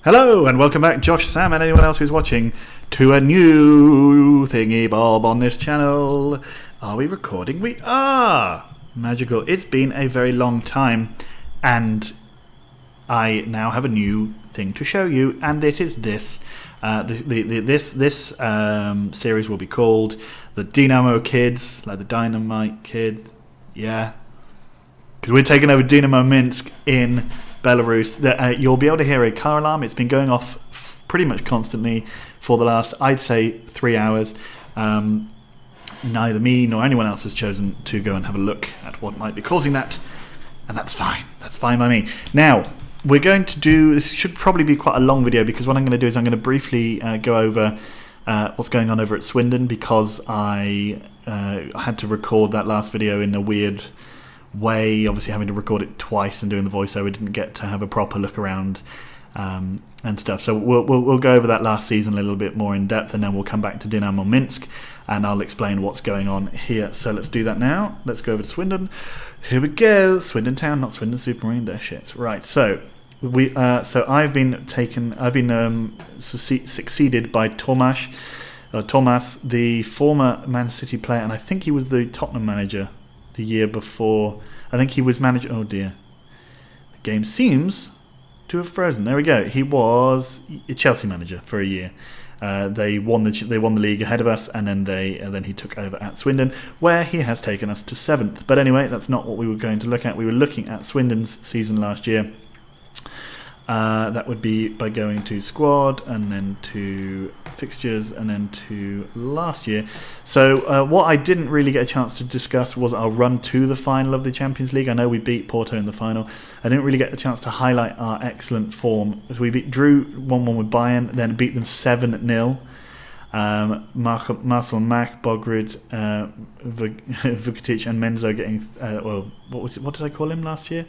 Hello and welcome back, Josh, Sam and anyone else who's watching, to a new thingy bob on this channel. Are we recording? We are! Magical. It's been a very long time and I now have a new thing to show you, and it is this. This series will be called the Dynamo Kids, like the Dynamite Kid, yeah. Because we're taking over Dynamo Minsk in Belarus. You'll be able to hear a car alarm. It's been going off pretty much constantly for the last, I'd say, 3 hours. Neither me nor anyone else has chosen to go and have a look at what might be causing that, and that's fine. That's fine by me. Now, we're going to do, this should probably be quite a long video, because what I'm going to do is I'm going to briefly go over what's going on over at Swindon, because I had to record that last video in a weird way, obviously having to record it twice and doing the voiceover, didn't get to have a proper look around and stuff. So we'll go over that last season a little bit more in depth, and then we'll come back to Dynamo Minsk and I'll explain what's going on here. So let's do that now. Let's go over to Swindon. Here we go. Swindon Town, not Swindon Supermarine. They're shit. Right. So I've been succeeded by Thomas, the former Man City player, and I think he was the Tottenham manager the year before. I think he was manager. Oh dear, the game seems to have frozen. There we go. He was a Chelsea manager for a year. They won the league ahead of us, and then he took over at Swindon, where he has taken us to 7th. But anyway, that's not what we were going to look at. We were looking at Swindon's season last year. That would be by going to squad and then to fixtures and then to last year. So what I didn't really get a chance to discuss was our run to the final of the Champions League. I know we beat Porto in the final. I didn't really get a chance to highlight our excellent form. We drew 1-1 with Bayern, then beat them 7-0. Marcel Mack, Bogrid, Vukitic and Menzo getting what did I call him last year?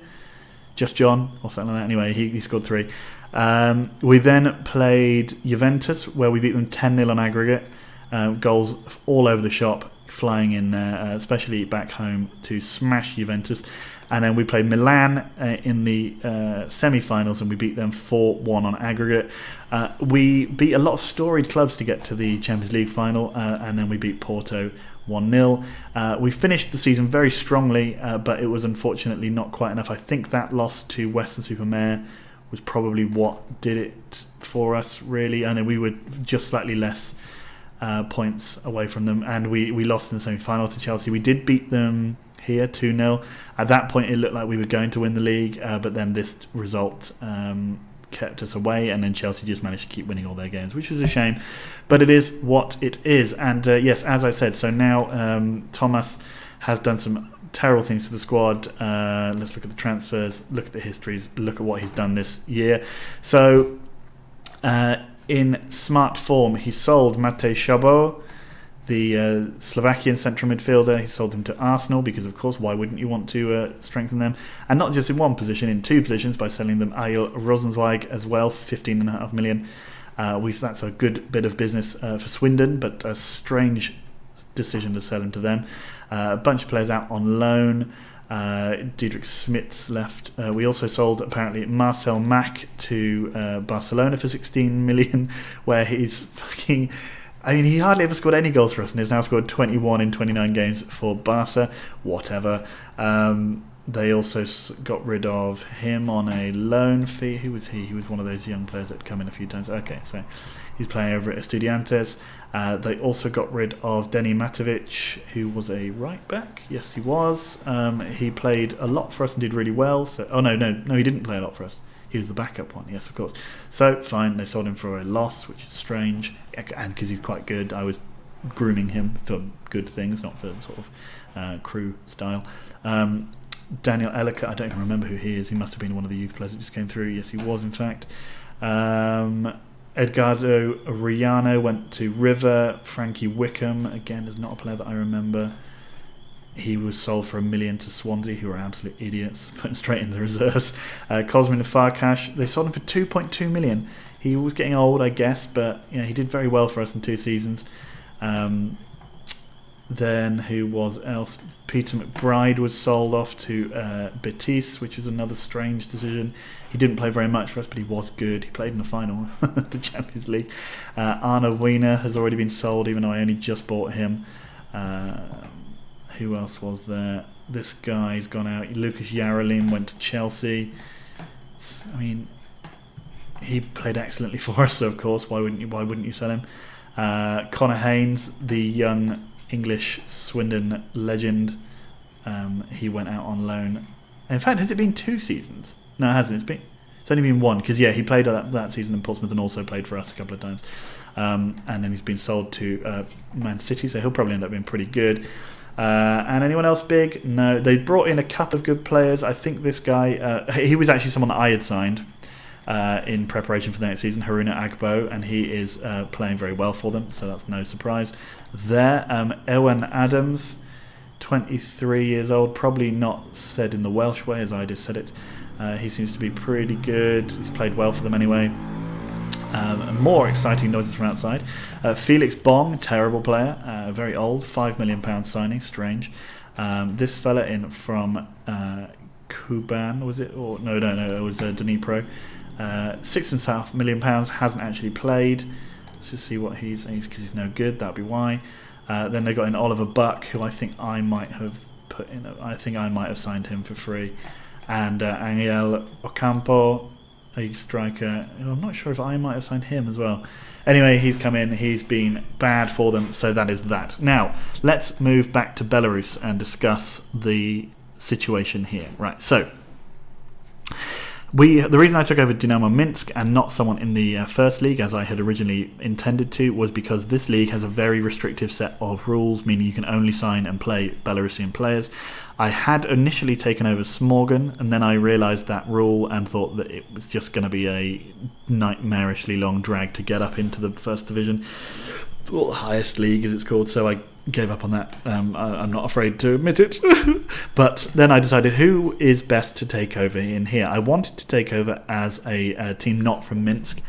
Just John or something like that. Anyway, he scored 3. We then played Juventus, where we beat them 10-0 on aggregate. Goals all over the shop, flying in there, especially back home to smash Juventus. And then we played Milan in the semi-finals, and we beat them 4-1 on aggregate. We beat a lot of storied clubs to get to the Champions League final, and then we beat Porto 1-0. We finished the season very strongly, but it was unfortunately not quite enough. I think that loss to Western-super-Mare was probably what did it for us, really. And we were just slightly less points away from them, and we lost in the semi-final to Chelsea. We did beat them here 2-0. At that point it looked like we were going to win the league, but then this result kept us away, and then Chelsea just managed to keep winning all their games, which was a shame, but it is what it is. And yes, as I said, so now Thomas has done some terrible things to the squad. Let's look at the transfers, look at the histories, look at what he's done this year. So in smart form, he sold Matej Chabot, the Slovakian central midfielder. He sold him to Arsenal because, of course, why wouldn't you want to strengthen them? And not just in one position, in 2 positions, by selling them Ayel Rosenzweig as well for 15.5 million. That's a good bit of business for Swindon, but a strange decision to sell him to them. A bunch of players out on loan. Diedrich Smits left. We also sold, apparently, Marcel Mack to Barcelona for 16 million, where he's fucking... I mean, he hardly ever scored any goals for us, and he's now scored 21 in 29 games for Barca. Whatever. They also got rid of him on a loan fee. Who was he? He was one of those young players that had come in a few times. Okay, so he's playing over at Estudiantes. They also got rid of Denny Matovic, who was a right back. Yes, he was. He played a lot for us and did really well. So, no, he didn't play a lot for us. He was the backup one, yes, of course. So, fine, they sold him for a loss, which is strange, and because he's quite good. I was grooming him for good things, not for sort of crew style. Daniel Ellicott, I don't even remember who he is. He must have been one of the youth players that just came through. Yes, he was, in fact. Edgardo Riano went to River. Frankie Wickham, again, is not a player that I remember. He was sold for $1 million to Swansea, who are absolute idiots, put him straight in the reserves. Cosmin Farkash, they sold him for $2.2 million. He was getting old, I guess, but he did very well for us in 2 seasons. Then who was else? Peter McBride was sold off to Betis, which is another strange decision. He didn't play very much for us, but he was good. He played in the final of the Champions League. Arne Wiener has already been sold, even though I only just bought him. Who else was there? This guy's gone out. Lucas Yarolin went to Chelsea. I mean, he played excellently for us, so of course, why wouldn't you sell him? Connor Haynes, the young English Swindon legend, he went out on loan. In fact, has it been 2 seasons? No, it hasn't. It's only been 1, because he played that season in Portsmouth and also played for us a couple of times. And then he's been sold to Man City, so he'll probably end up being pretty good. And anyone else big? No, they brought in a couple of good players. I think this guy, he was actually someone that I had signed in preparation for the next season, Haruna Agbo, and he is playing very well for them, so that's no surprise there. Ewan Adams, 23 years old, probably not said in the Welsh way as I just said it. He seems to be pretty good. He's played well for them anyway. More exciting noises from outside. Felix Bong, terrible player, very old, £5 million signing, strange. This fella in from Kuban, was it? Or no, it was Dnipro. £6.5 million, hasn't actually played. Let's just see what he's because he's no good. That'd be why. Then they got in Oliver Buck, who I think I might have put in. I think I might have signed him for free. And Angel Ocampo, a striker. I'm not sure if I might have signed him as well. Anyway, he's come in. He's been bad for them, so that is that. Now, let's move back to Belarus and discuss the situation here. Right, so the reason I took over Dynamo Minsk and not someone in the first league, as I had originally intended to, was because this league has a very restrictive set of rules, meaning you can only sign and play Belarusian players. I had initially taken over Smorgon, and then I realised that rule and thought that it was just going to be a nightmarishly long drag to get up into the first division, or highest league as it's called, so I gave up on that. I'm not afraid to admit it. But then I decided who is best to take over in here. I wanted to take over as a team not from Minsk,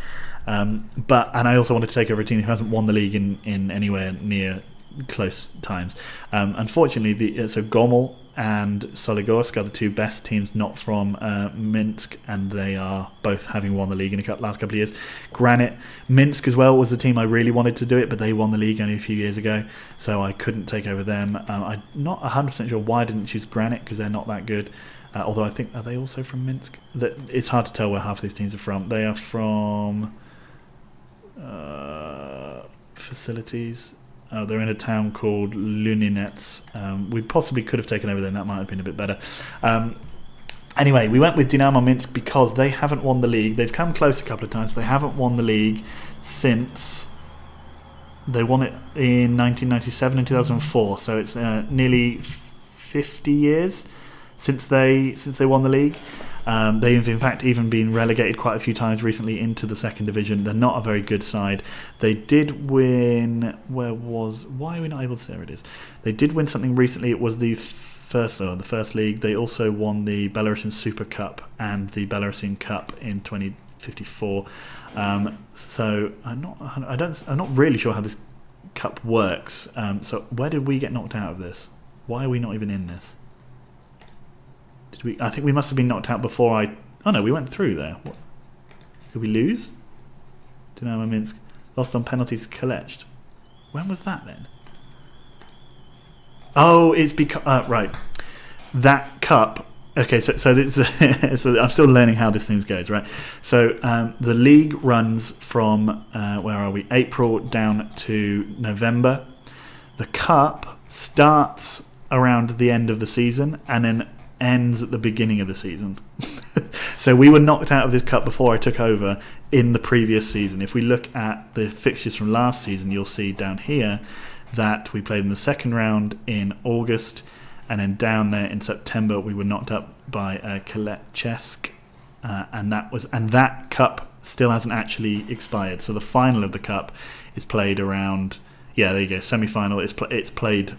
and I also wanted to take over a team who hasn't won the league in anywhere near close times. Unfortunately, so Gomel and Soligorsk are the 2 best teams not from Minsk, and they are both having won the league in the last couple of years. Granite, Minsk as well was the team I really wanted to do it, but they won the league only a few years ago, so I couldn't take over them. I'm not 100% sure why I didn't choose Granite, because they're not that good. Although I think, are they also from Minsk? It's hard to tell where half of these teams are from. They are from facilities. They're in a town called Luninets. We possibly could have taken over them. That might have been a bit better. Anyway, we went with Dynamo Minsk because they haven't won the league. They've come close a couple of times. They haven't won the league since they won it in 1997 and 2004. So it's nearly 50 years since they won the league. They've in fact even been relegated quite a few times recently into the second division. They're not a very good side. They did win. Why are we not able to say where it is? They did win something recently. It was the first league. They also won the Belarusian Super Cup and the Belarusian Cup in 2054. So I'm not really sure how this cup works. So where did we get knocked out of this? Why are we not even in this? I think we must have been knocked out before Oh no, we went through there. What? Did we lose? Dynamo Minsk lost on penalties to Kalecz. When was that then? Oh, it's because right. That cup. Okay, so so I'm still learning how this thing goes, right? So the league runs from where are we? April down to November. The cup starts around the end of the season and then ends at the beginning of the season. So we were knocked out of this cup before I took over in the previous season. If we look at the fixtures from last season, you'll see down here that we played in the second round in August, and then down there in September we were knocked up by Kalecz, and that cup still hasn't actually expired. So the final of the cup is played around there you go, semi-final. It's played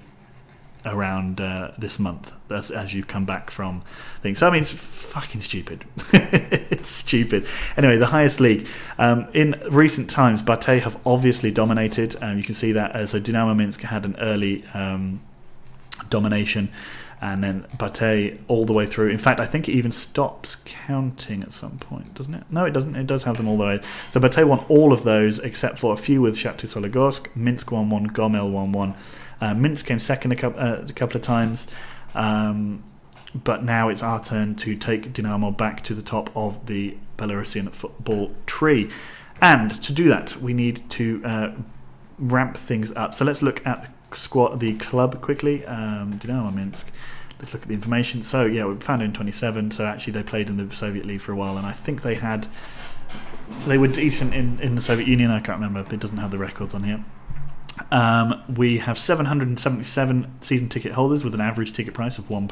around this month as you come back from things. So I mean, it's fucking stupid. It's stupid. Anyway, the highest league. In recent times, Bate have obviously dominated. You can see that. So Dynamo Minsk had an early domination, and then Bate all the way through. In fact, I think it even stops counting at some point, doesn't it? No, it doesn't. It does have them all the way. So Bate won all of those except for a few with Shakhtar Soligorsk. Minsk 1-1, Gomel 1-1. Minsk came second a couple of times, but now it's our turn to take Dynamo back to the top of the Belarusian football tree. And to do that, we need to ramp things up. So let's look at the club quickly. Dynamo Minsk. Let's look at the information. So yeah, we were founded in 1927. So actually, they played in the Soviet League for a while, and I think they were decent in the Soviet Union. I can't remember. It doesn't have the records on here. We have 777 season ticket holders with an average ticket price of £1,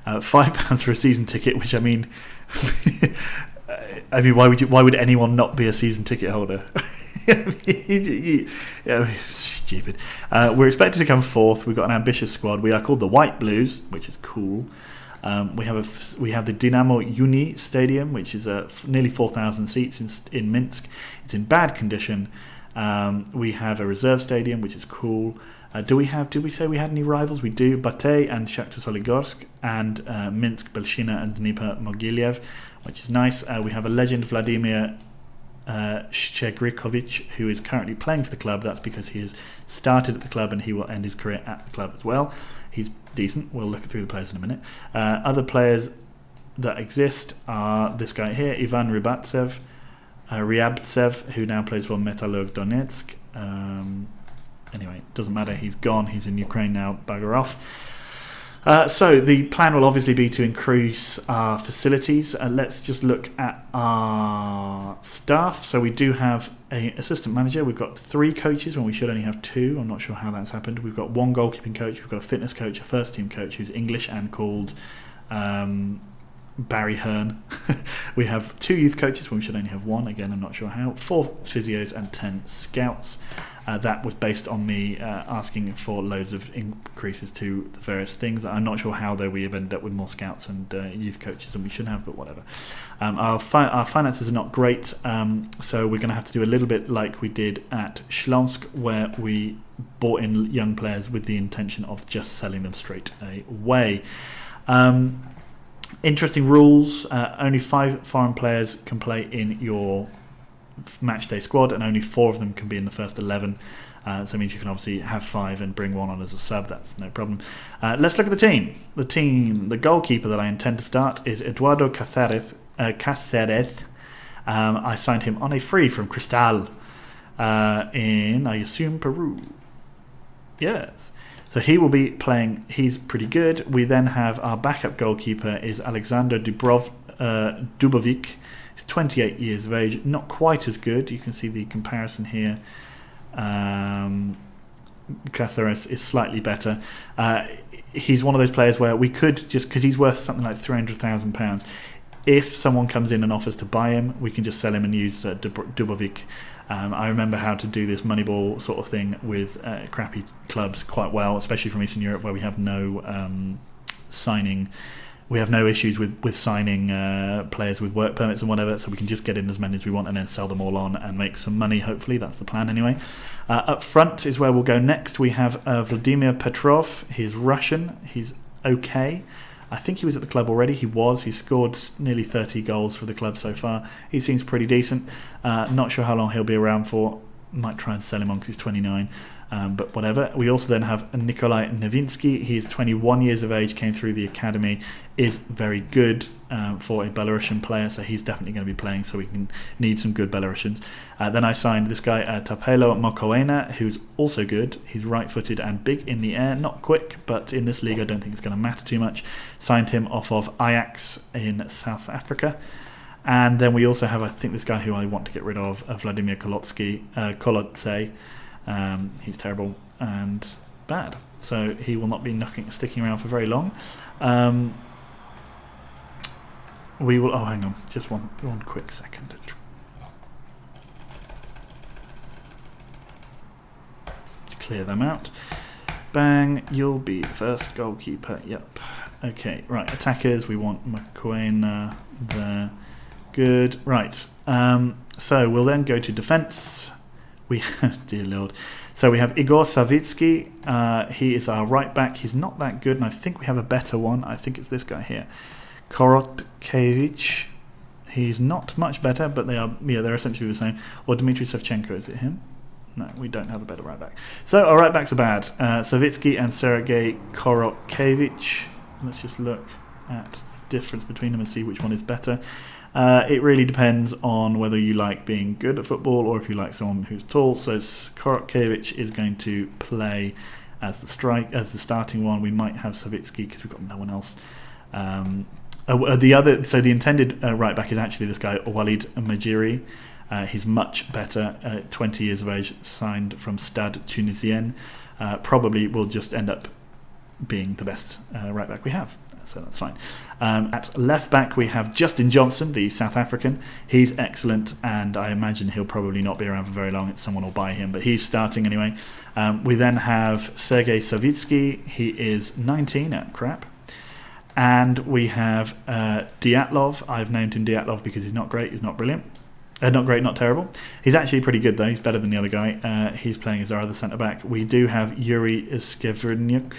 £5 for a season ticket. Which I mean, why would anyone not be a season ticket holder? Stupid. We're expected to come fourth. We've got an ambitious squad. We are called the White Blues, which is cool. We have the Dynamo Uni Stadium, which is nearly 4,000 seats in Minsk. It's in bad condition. We have a reserve stadium, which is cool. Did we say we had any rivals? We do. Bate and Shakhtar Soligorsk, and Minsk, Belshina, and Dnipro Mogilyev, which is nice. We have a legend, Vladimir Shchegrikovic, who is currently playing for the club. That's because he has started at the club and he will end his career at the club as well. He's decent. We'll look through the players in a minute. Other players that exist are this guy here, Ivan Ryabtsev, who now plays for Metalurg Donetsk. Anyway, doesn't matter. He's gone. He's in Ukraine now. Bugger off. So the plan will obviously be to increase our facilities. Let's just look at our staff. So we do have an assistant manager. We've got 3 coaches when we should only have 2. I'm not sure how that's happened. We've got 1 goalkeeping coach. We've got a fitness coach, a first team coach who's English and called Barry Hearn. We have 2 youth coaches when we should only have 1. Again, I'm not sure how. 4 physios and 10 scouts. That was based on me asking for loads of increases to the various things. I'm not sure how, though, we have ended up with more scouts and youth coaches than we should have, but whatever. Our finances are not great, so we're going to have to do a little bit like we did at Shlonsk, where we bought in young players with the intention of just selling them straight away. Interesting rules. Only 5 foreign players can play in your matchday squad, and only 4 of them can be in the first 11. So it means you can obviously have 5 and bring 1 on as a sub. That's no problem. Let's look at the team. The goalkeeper that I intend to start is Eduardo Cáceres. I signed him on a free from Cristal in, I assume, Peru. Yes. So he will be playing. He's pretty good. We then have our backup goalkeeper is Alexander Dubovic. He's 28 years of age. Not quite as good. You can see the comparison here. Cáceres is slightly better. He's one of those players where we could just, because he's worth something like £300,000. If someone comes in and offers to buy him, we can just sell him and use Dubovic. I remember how to do this Moneyball sort of thing with crappy clubs quite well, especially from Eastern Europe, where we have no signing. We have no issues with signing players with work permits and whatever, so we can just get in as many as we want and then sell them all on and make some money, hopefully. That's the plan anyway. Up front is where we'll go next. We have Vladimir Petrov. He's Russian. He's okay. I think he was at the club already. He scored nearly 30 goals for the club so far. He seems pretty decent. Not sure how long he'll be around for. Might try and sell him on because he's 29. But whatever. We also then have Nikolai Novinsky. He's 21 years of age, came through the academy, is very good for a Belarusian player, so he's definitely going to be playing, so we can need some good Belarusians. Then I signed this guy, Tapelo Mokoena, who's also good. He's right-footed and big in the air, not quick, but in this league I don't think it's going to matter too much. Signed him off of Ajax in South Africa. And then we also have, I think, this guy who I want to get rid of, Vladimir Kolotse. He's terrible and bad, so he will not be sticking around for very long. We will. Oh, hang on, just one quick second. To clear them out. Bang, you'll be the first goalkeeper. Yep. Okay, right. Attackers, we want Macuena there. Good. Right. So we'll then go to defence. We have, dear Lord. So we have Igor Savitsky. He is our right back. He's not that good, and I think we have a better one. I think it's this guy here. Korotkevich. He's not much better, but they're essentially the same. Or Dmitry Savchenko, is it him? No, we don't have a better right back. So our right backs are bad. Savitsky and Sergei Korotkevich. Let's just look at the difference between them and see which one is better. It really depends on whether you like being good at football or if you like someone who's tall. So Korotkevich is going to play as the starting one. We might have Savitsky because we've got no one else. The intended right back is actually this guy Walid Majiri. He's much better. 20 years of age, signed from Stade Tunisien. Probably will just end up being the best right back we have. So that's fine. At left back we have Justin Johnson, the South African. He's excellent, and I imagine he'll probably not be around for very long. Someone will buy him, but he's starting anyway. We then have Sergei Savitsky. He is 19 at crap. And we have Dyatlov. I've named him Dyatlov because he's not great. He's not brilliant. Not great, not terrible. He's actually pretty good, though. He's better than the other guy. He's playing as our other centre-back. We do have Yuri Skvernyuk,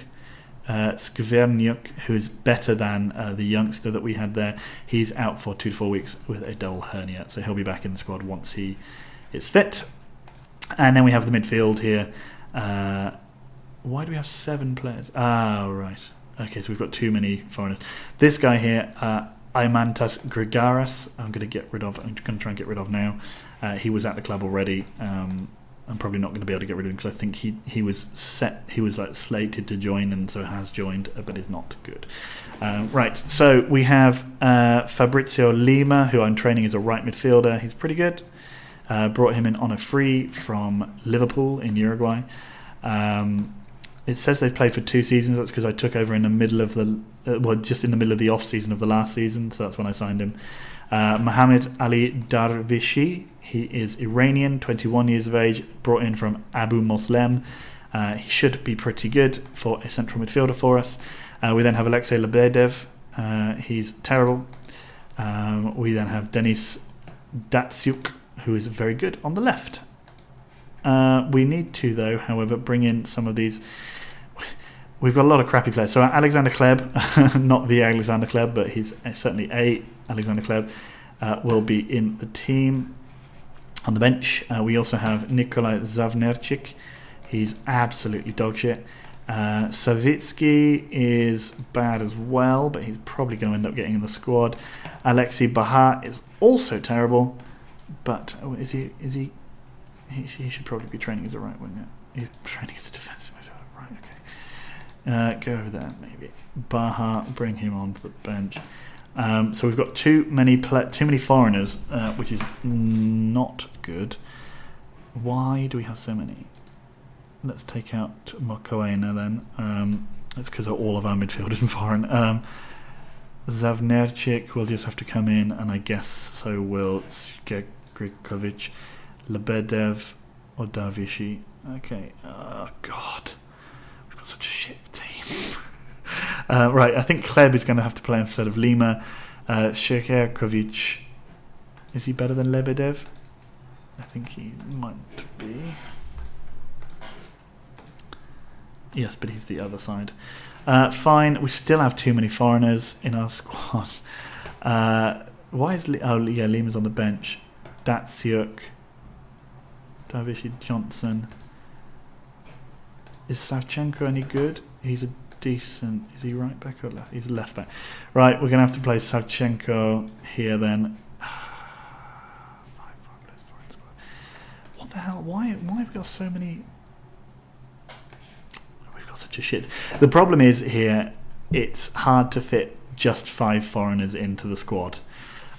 who is better than the youngster that we had there. He's out for 2 to 4 weeks with a double hernia, so he'll be back in the squad once he is fit. And then we have the midfield here. Why do we have 7 players? Right. Okay, so we've got too many foreigners. This guy here, Imantas Grigaras, I'm going to try and get rid of now. He was at the club already. I'm probably not going to be able to get rid of him because I think he was slated to join, and so has joined, but is not good. Right, so we have Fabrizio Lima, who I'm training as a right midfielder. He's pretty good. Brought him in on a free from Liverpool in Uruguay. It says they've played for 2 seasons. That's because I took over in the middle of just in the middle of the off season of the last season. So that's when I signed him. Mohammed Ali Darvishi. He is Iranian, 21 years of age, brought in from Abu Moslem. He should be pretty good for a central midfielder for us. We then have Alexei Lebedev. He's terrible. We then have Denis Datsyuk, who is very good on the left. We need to, though, however, bring in some of these. We've got a lot of crappy players. So Alexander Kleb, not the Alexander Kleb, but he's certainly a Alexander Kleb, will be in the team on the bench. We also have Nikolai Zavnerchik. He's absolutely dog shit. Savitsky is bad as well, but he's probably going to end up getting in the squad. Alexei Bahar is also terrible, but is he? He should probably be training as a right winger. He's training as a defensive midfielder. Right, okay. Go over there, maybe. Baha, bring him on to the bench. So we've got too many foreigners, which is not good. Why do we have so many? Let's take out Mokoena then. That's because all of our midfielders are foreign. Zavnerchik will just have to come in, and I guess so will Skegrikovic. Lebedev or Darvishi. Okay. Oh, God. We've got such a shit team. Right, I think Kleb is going to have to play instead of Lima. Shekerkovic. Is he better than Lebedev? I think he might be. Yes, but he's the other side. Fine. We still have too many foreigners in our squad. Why is... Lima's on the bench. Datsyuk. Darvishi Johnson. Is Savchenko any good? He's a decent... Is he right back or left? He's left back. Right, we're going to have to play Savchenko here then. What the hell? Why have we got so many... We've got such a shit... The problem is here, it's hard to fit just 5 foreigners into the squad.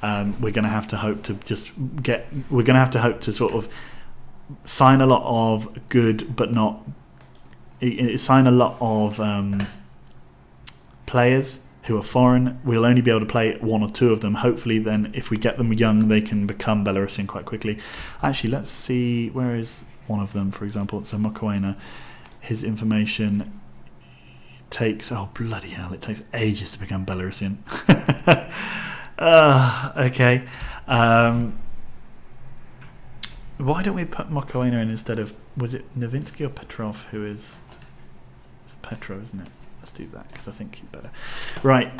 We're going to have to hope to We're going to have to hope to sort of sign a lot of good, but not sign a lot of players who are foreign. We'll only be able to play 1 or 2 of them. Hopefully, then, if we get them young, they can become Belarusian quite quickly. Actually, let's see. Where is one of them, for example? So Mokoena, his information. takes it takes ages to become Belarusian. Okay. Why don't we put Mokoena in instead of, was it Novinsky or Petrov who is? It's Petrov, isn't it? Let's do that because I think he's better. Right,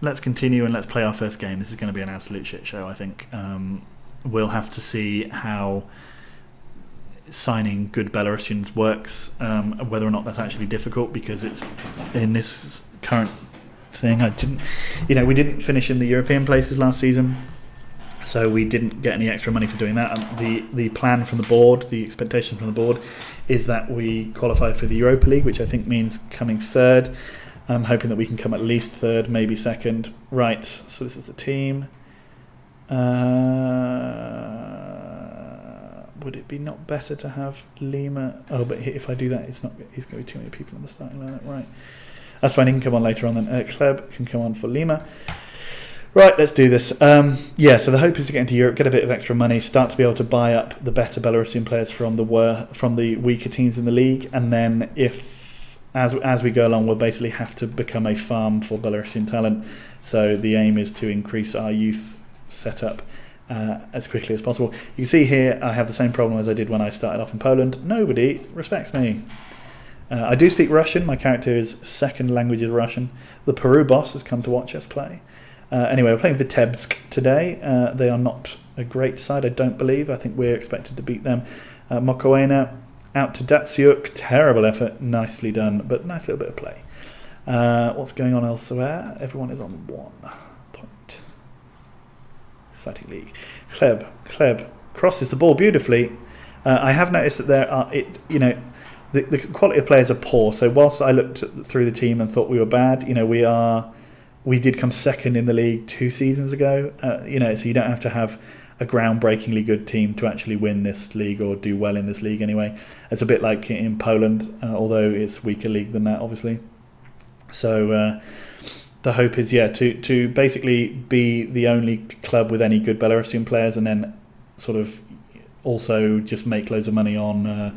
let's continue and let's play our first game. This is going to be an absolute shit show, I think. We'll have to see how signing good Belarusians works, whether or not that's actually difficult, because it's in this current thing. We didn't finish in the European places last season, so we didn't get any extra money for doing that. And the plan from the board, the expectation from the board, is that we qualify for the Europa League, which I think means coming third. I'm hoping that we can come at least third, maybe second. Right, so this is the team. Would it be not better to have Lima? Oh, but if I do that, he's going to be too many people on the starting lineup. Right, that's fine. He can come on later on then. Kleb can come on for Lima. Right, let's do this. So the hope is to get into Europe, get a bit of extra money, start to be able to buy up the better Belarusian players from the weaker teams in the league, and then as we go along, we'll basically have to become a farm for Belarusian talent. So the aim is to increase our youth setup as quickly as possible. You can see here I have the same problem as I did when I started off in Poland. Nobody respects me. I do speak Russian. My character's second language is Russian. The Peru boss has come to watch us play. Anyway, we're playing Vitebsk today. They are not a great side, I don't believe. I think we're expected to beat them. Mokoena out to Datsuk. Terrible effort. Nicely done, but nice little bit of play. What's going on elsewhere? Everyone is on 1 point. Exciting league. Kleb crosses the ball beautifully. I have noticed that there are the quality of players are poor. So whilst I looked through the team and thought we were bad, we did come second in the league 2 seasons ago. So you don't have to have a groundbreakingly good team to actually win this league or do well in this league anyway. It's a bit like in Poland, although it's a weaker league than that, obviously. So the hope is, to basically be the only club with any good Belarusian players, and then sort of also just make loads of money on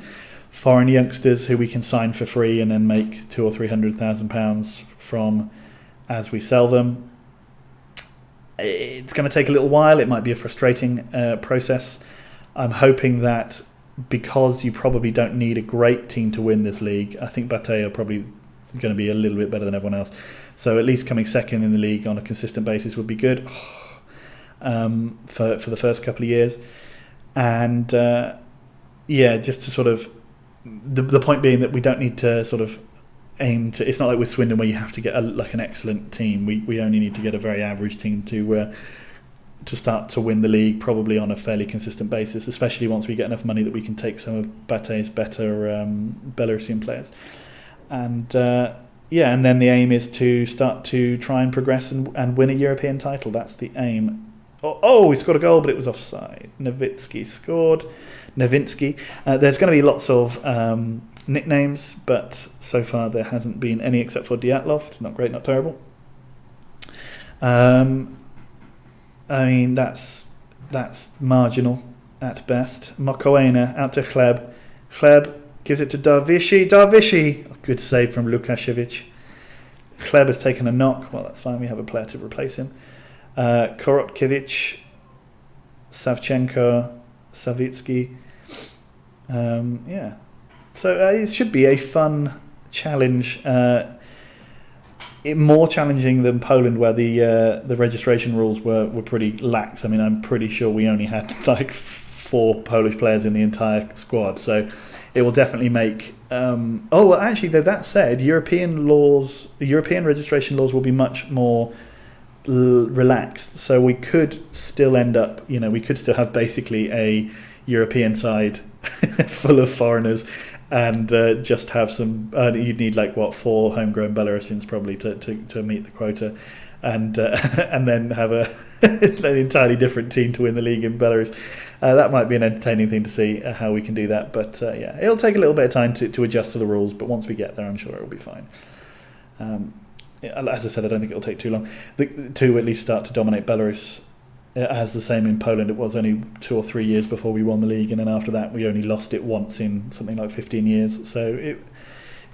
foreign youngsters who we can sign for free and then make £200,000 or £300,000 from as we sell them. It's going to take a little while. It might be a frustrating process. I'm hoping that because you probably don't need a great team to win this league, I think Bate are probably going to be a little bit better than everyone else. So at least coming second in the league on a consistent basis would be good for the first couple of years. And just to sort of the point being that we don't need to sort of aim to. It's not like with Swindon where you have to get an excellent team. We only need to get a very average team to start to win the league, probably on a fairly consistent basis, especially once we get enough money that we can take some of Bate's better Belarusian players. And then the aim is to start to try and progress and win a European title. That's the aim. We scored a goal, but it was offside. Nowitzki scored. Nowitzki. There's going to be lots of nicknames, but so far there hasn't been any except for Dyatlov. Not great, not terrible. That's marginal at best. Mokoena out to Kleb. Kleb gives it to Darvishi. Good save from Lukashevich. Kleb has taken a knock. Well, that's fine. We have a player to replace him. Korotkevich, Savchenko, Savitsky. So it should be a fun challenge. More challenging than Poland, where the registration rules were pretty lax. I'm pretty sure we only had 4 Polish players in the entire squad. So it will definitely make. Actually, though, that said, European registration laws will be much more relaxed. So we could still end up, we could still have basically a European side full of foreigners, and just have some. You'd need 4 homegrown Belarusians probably to meet the quota, and then have an entirely different team to win the league in Belarus. That might be an entertaining thing to see how we can do that. But it'll take a little bit of time to adjust to the rules. But once we get there, I'm sure it'll be fine. As I said, I don't think it'll take too long to at least start to dominate Belarus. As the same in Poland, it was only 2 or 3 years before we won the league, and then after that we only lost it once in something like 15 years. So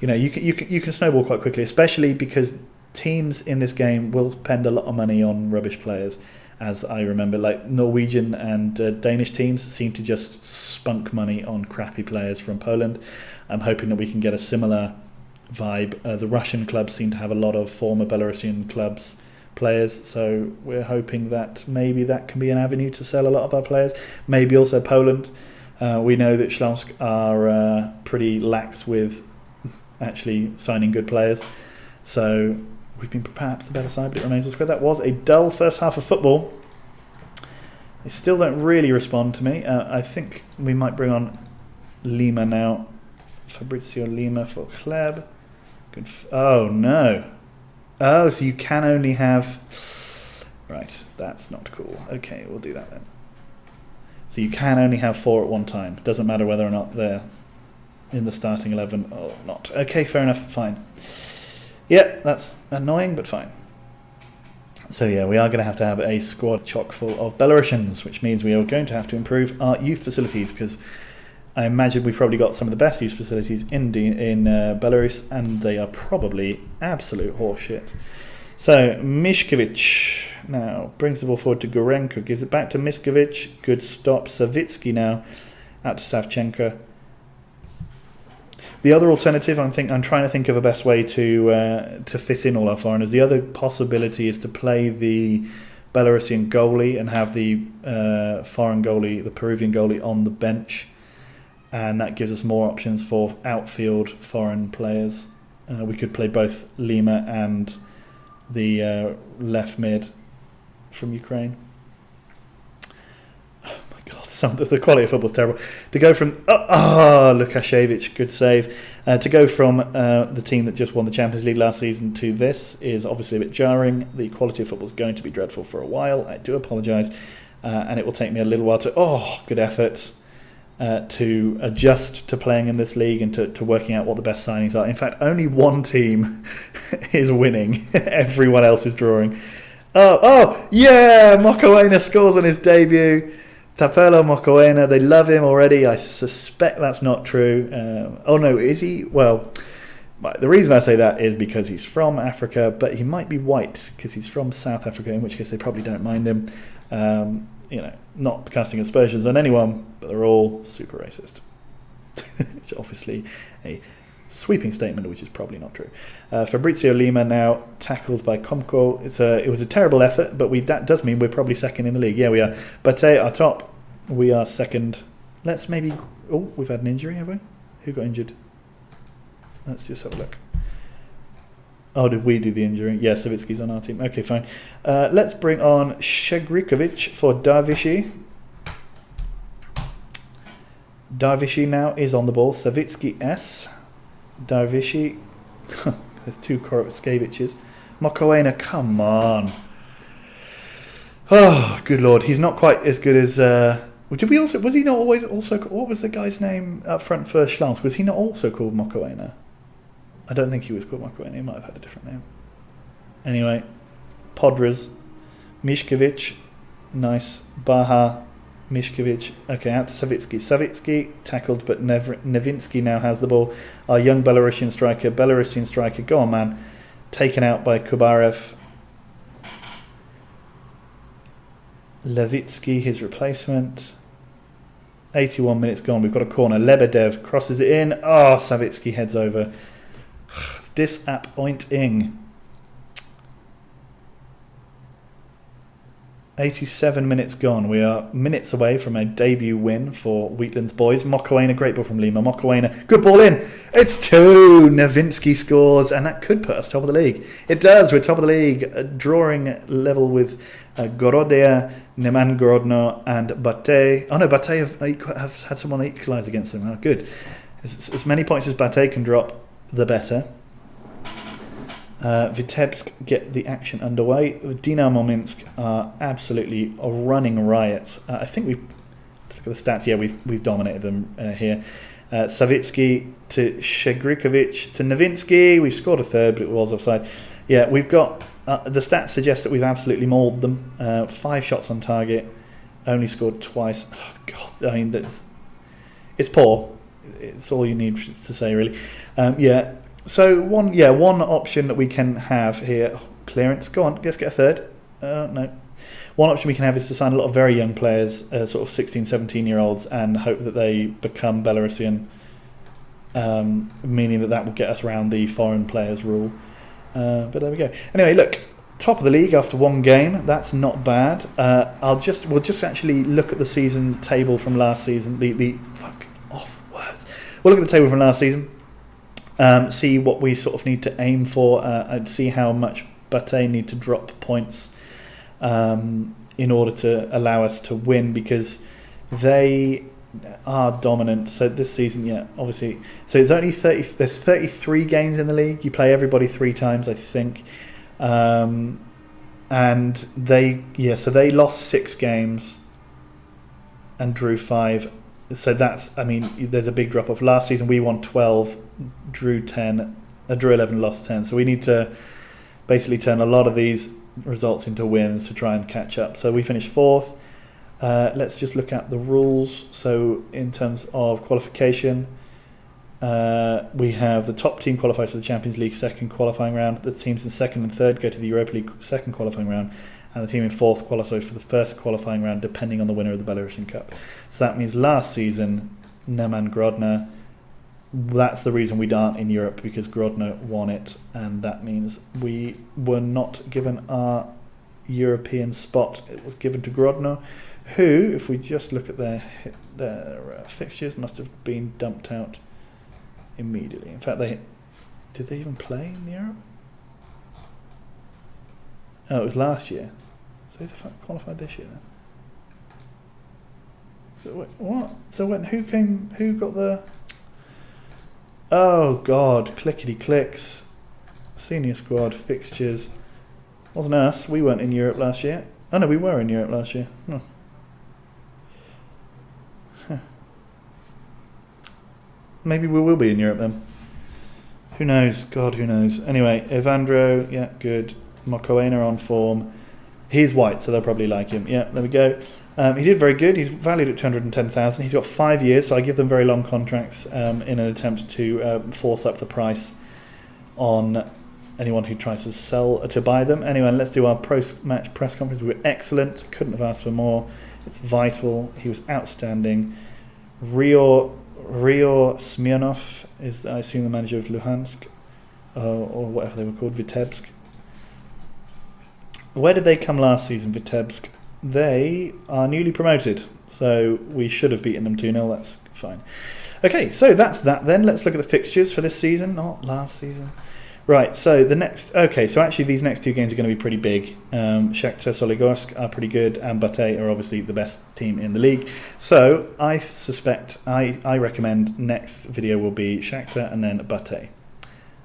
you can snowball quite quickly, especially because teams in this game will spend a lot of money on rubbish players. As I remember, like Norwegian and Danish teams seem to just spunk money on crappy players from Poland. I'm hoping that we can get a similar vibe. The Russian clubs seem to have a lot of former Belarusian players, so we're hoping that maybe that can be an avenue to sell a lot of our players. Maybe also Poland. We know that Śląsk are pretty lax with actually signing good players, so we've been perhaps the better side, but it remains a square. That was a dull first half of football. They still don't really respond to me. I think we might bring on Lima now. Fabrizio Lima for Kleb. Good. Oh, no. Oh, so you can only have... Right, that's not cool. Okay, we'll do that then. So you can only have 4 at one time. Doesn't matter whether or not they're in the starting 11 or not. Okay, fair enough, fine. Yeah, that's annoying, but fine. So yeah, we are going to have a squad chock full of Belarusians, which means we are going to have to improve our youth facilities, because I imagine we've probably got some of the best youth facilities in Belarus, and they are probably absolute horseshit. So Mishkovic now brings the ball forward to Gorenko, gives it back to Miskovic. Good stop. Savitsky now out to Savchenko. The other alternative, I'm trying to think of a best way to fit in all our foreigners. The other possibility is to play the Belarusian goalie and have the foreign goalie, the Peruvian goalie, on the bench, and that gives us more options for outfield foreign players. We could play both Lima and the left mid from Ukraine. God, the quality of football is terrible. To go from Lukashevich, good save. To go from the team that just won the Champions League last season to this is obviously a bit jarring. The quality of football is going to be dreadful for a while. I do apologise, and it will take me a little while good effort to adjust to playing in this league and to working out what the best signings are. In fact, only one team is winning. Everyone else is drawing. Mokoena scores on his debut. Tapelo Mokoena, they love him already. I suspect that's not true. Is he? Well, the reason I say that is because he's from Africa, but he might be white because he's from South Africa, in which case they probably don't mind him. Not casting aspersions on anyone, but they're all super racist. It's obviously a sweeping statement, which is probably not true. Fabrizio Lima now tackled by Komko. It was a terrible effort, but that does mean we're probably second in the league. Yeah, we are. Bate are top. We are second. Let's maybe... Oh, we've had an injury, have we? Who got injured? Let's just have a look. Oh, did we do the injury? Yeah, Savitsky's on our team. Okay, fine. Let's bring on Shegrikovic for Darvishi. Darvishi now is on the ball. Savitsky S. Darvishi. There's 2 Korotskevici's. Mokoena, come on. Oh, good lord. He's not quite as good as... was he not always also... What was the guy's name up front for Śląsk? Was he not also called Mokoena? I don't think he was called Mokoena. He might have had a different name. Anyway, Podras. Mishkovic. Nice. Baha. Mishkovic. Okay, out to Savitsky. Savitsky tackled, but Nevinsky now has the ball. Our young Belarusian striker. Go on, man. Taken out by Kubarev. Levitsky, his replacement. 81 minutes gone. We've got a corner. Lebedev crosses it in. Savitsky heads over. Disappointing. 87 minutes gone. We are minutes away from a debut win for Wheatland's boys. Mokoena, great ball from Lima. Mokoena, good ball in. It's 2. Nevinsky scores, and that could put us top of the league. It does. We're top of the league, drawing level with Gorodea, Neman Grodno, and Bate. Oh no, Bate have had someone equalise against them. Oh, good. As many points as Bate can drop, the better. Vitebsk get the action underway. Dynamo Minsk are absolutely running riot. I think we've look at the stats. Yeah, we've dominated them here. Savitsky to Shegrikovic to Nevinsky. We've scored a third, but it was offside. Yeah, we've got the stats suggest that we've absolutely mauled them. 5 shots on target, only scored twice. Oh, God, I mean it's poor. It's all you need to say, really. So one option that we can have here, clearance. Go on, let's get a third. No. One option we can have is to sign a lot of very young players, sort of 16, 17-year-olds, and hope that they become Belarusian, meaning that will get us around the foreign players rule. But there we go. Anyway, look, top of the league after one game. That's not bad. We'll just actually look at the season table from last season. We'll look at the table from last season. See what we sort of need to aim for. And see how much Bate need to drop points in order to allow us to win, because they are dominant. So this season, obviously. So it's only 30. There's 33 games in the league. You play everybody 3 times, I think. And they lost 6 games and drew 5. So there's a big drop off. Last season we won 12, drew 10, drew 11, lost 10. So we need to basically turn a lot of these results into wins to try and catch up. So we finished 4th. Let's just look at the rules. So in terms of qualification, we have the top team qualifies for the Champions League second qualifying round. The teams in second and third go to the Europa League second qualifying round, and the team in 4th qualifies for the first qualifying round, depending on the winner of the Belarusian Cup. So that means last season, Neman Grodno, that's the reason we aren't in Europe, because Grodno won it, and that means we were not given our European spot. It was given to Grodno, who, if we just look at their fixtures, must have been dumped out immediately. In fact, did they even play in Europe? Oh, it was last year. So they qualified this year then. So what? So who got the? Oh God! Clickety clicks. Senior squad fixtures. Wasn't us. We weren't in Europe last year. Oh no, we were in Europe last year. Oh. Huh. Maybe we will be in Europe then. Who knows? God, who knows? Anyway, Evandro, yeah, good. Mokoena on form. He's white, so they'll probably like him. Yeah, there we go. He did very good. He's valued at 210,000. He's got 5 years, so I give them very long contracts in an attempt to force up the price on anyone who tries to buy them. Anyway, let's do our post-match press conference. We were excellent. Couldn't have asked for more. It's vital. He was outstanding. Rio Smirnov is, I assume, the manager of Luhansk, or whatever they were called, Vitebsk. Where did they come last season, Vitebsk? They are newly promoted, so we should have beaten them 2-0. That's fine. Okay, so that's that then. Let's look at the fixtures for this season, not last season. Right, so so actually these next 2 games are going to be pretty big. Shakhtar Soligorsk are pretty good, and Bate are obviously the best team in the league. So I suspect, I recommend next video will be Shakhtar and then Bate.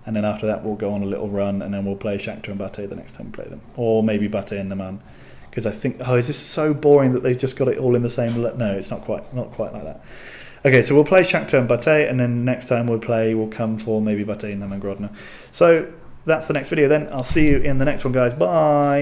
And then after that we'll go on a little run, and then we'll play Shakhtar and Bate the next time we play them. Or maybe Bate and Naman. Because I think, is this so boring that they've just got it all in the same... No, it's not quite like that. Okay, so we'll play Shakhtar and Bate, and then next time we'll come for maybe Bate and Naman Grodno. So that's the next video then. I'll see you in the next one, guys. Bye!